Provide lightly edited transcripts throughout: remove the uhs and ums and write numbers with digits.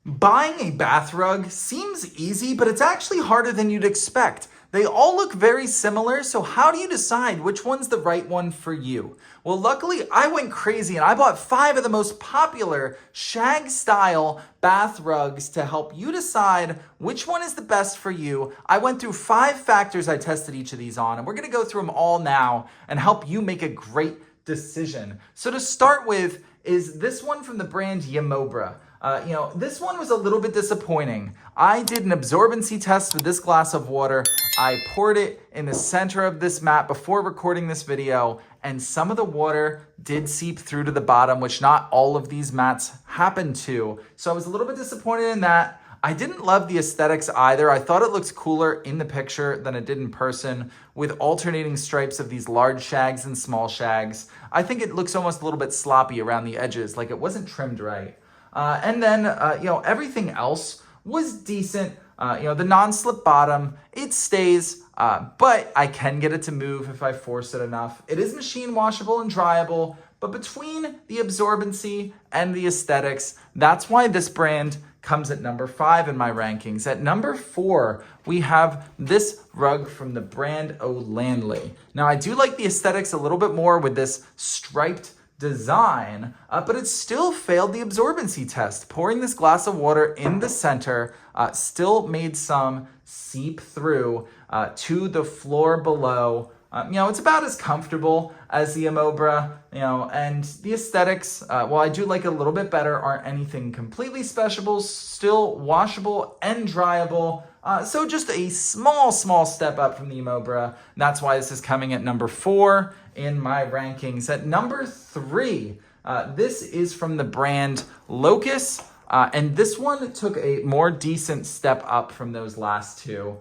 Buying a bath rug seems easy, but it's actually harder than you'd expect. They all look very similar, so how do you decide which one's the right one for you? Well, luckily I went crazy and I bought 5 of the most popular Shag style bath rugs to help you decide which one is the best for you. I went through 5 factors I tested each of these on, and we're gonna go through them all now and help you make a great decision. So to start with is this one from the brand Yamobra. This one was a little bit disappointing. I did an absorbency test with this glass of water. I poured it in the center of this mat before recording this video, and some of the water did seep through to the bottom, which not all of these mats happen to. So I was a little bit disappointed in that. I didn't love the aesthetics either. I thought it looked cooler in the picture than it did in person, with alternating stripes of these large shags and small shags. I think it looks almost a little bit sloppy around the edges, like it wasn't trimmed right. And then everything else was decent. The non-slip bottom, it stays, but I can get it to move if I force it enough. It is machine washable and dryable, but between the absorbency and the aesthetics, that's why this brand comes at number 5 in my rankings. At number 4, we have this rug from the brand OLANLY. Now, I do like the aesthetics a little bit more with this striped design, but it still failed the absorbency test. Pouring this glass of water in the center still made some seep through to the floor below. It's about as comfortable as the Yamobra, and the aesthetics, while I do like it a little bit better, aren't anything completely special, still washable and dryable. So just a small step up from the Yamobra. That's why this is coming at number 4 in my rankings. At number 3, this is from the brand Locus, and this one took a more decent step up from those last 2.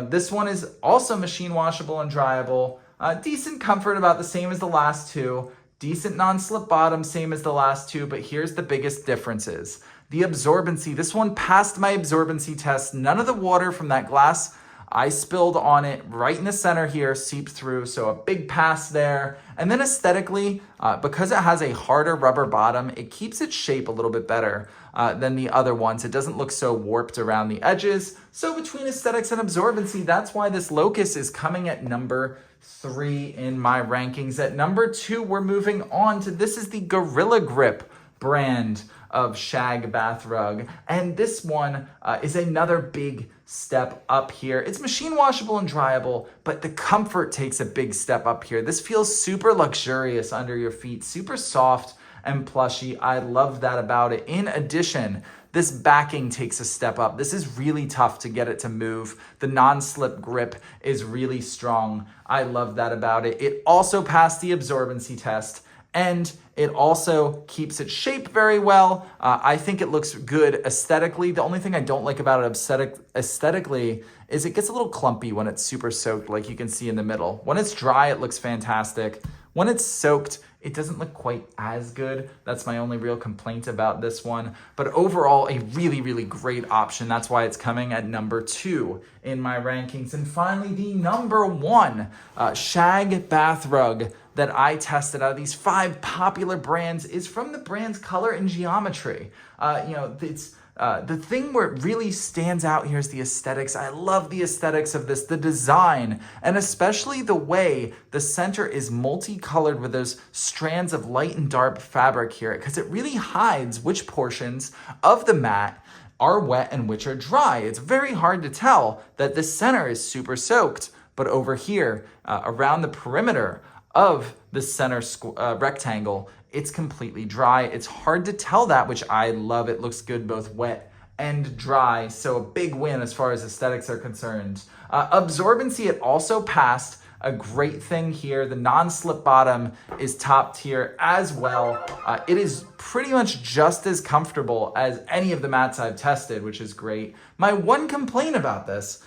This one is also machine washable and dryable. Decent comfort, about the same as the last 2. Decent non-slip bottom, same as the last 2, but here's the biggest differences. The absorbency, this one passed my absorbency test. None of the water from that glass I spilled on it right in the center here seeped through, so a big pass there. And then aesthetically, because it has a harder rubber bottom, it keeps its shape a little bit better than the other ones. It doesn't look so warped around the edges. So between aesthetics and absorbency, that's why this Locus is coming at number 3 in my rankings. At number 2, we're moving on to, this is the Gorilla Grip brand of Shag bath rug, and this one is another big step up here. It's machine washable and dryable, but the comfort takes a big step up here. This feels super luxurious under your feet, super soft and plushy. I love that about it. In addition, this backing takes a step up. This is really tough to get it to move. The non-slip grip is really strong. I love that about it. It also passed the absorbency test, and it also keeps its shape very well. I think it looks good aesthetically. The only thing I don't like about it aesthetically is it gets a little clumpy when it's super soaked, like you can see in the middle. When it's dry, it looks fantastic. When it's soaked, it doesn't look quite as good. That's my only real complaint about this one. But overall, a really great option. That's why it's coming at number 2 in my rankings. And finally, the number 1 Shag bath rug that I tested out of these 5 popular brands is from the brand's Color and Geometry. The thing where it really stands out here is the aesthetics. I love the aesthetics of this, the design, and especially the way the center is multicolored with those strands of light and dark fabric here, because it really hides which portions of the mat are wet and which are dry. It's very hard to tell that the center is super soaked, but over here, around the perimeter of the center rectangle, it's completely dry. It's hard to tell that, which I love. It looks good both wet and dry, so a big win as far as aesthetics are concerned. Absorbency, it also passed. A great thing here, the non-slip bottom is top tier as well. It is pretty much just as comfortable as any of the mats I've tested, which is great. My one complaint about this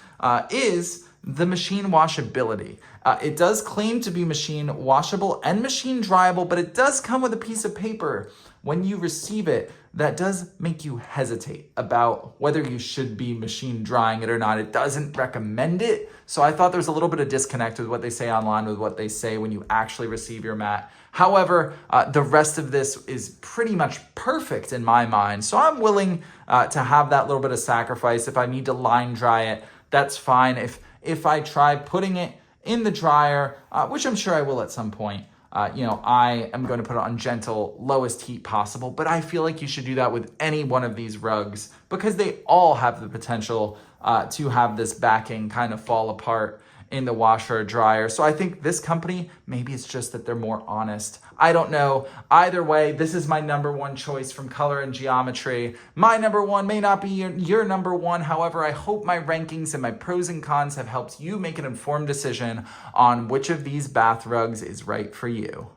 is the machine washability. It does claim to be machine washable and machine dryable, but it does come with a piece of paper when you receive it that does make you hesitate about whether you should be machine drying it or not. It doesn't recommend it. So I thought there was a little bit of disconnect with what they say online with what they say when you actually receive your mat. However, the rest of this is pretty much perfect in my mind. So I'm willing to have that little bit of sacrifice. If I need to line dry it, that's fine. If I try putting it in the dryer, which I'm sure I will at some point, I am going to put it on gentle, lowest heat possible, but I feel like you should do that with any one of these rugs because they all have the potential to have this backing kind of fall apart in the washer or dryer. So I think this company, maybe it's just that they're more honest. I don't know. Either way, this is my number one choice from color and geometry. My number one may not be your number one. However, I hope my rankings and my pros and cons have helped you make an informed decision on which of these bath rugs is right for you.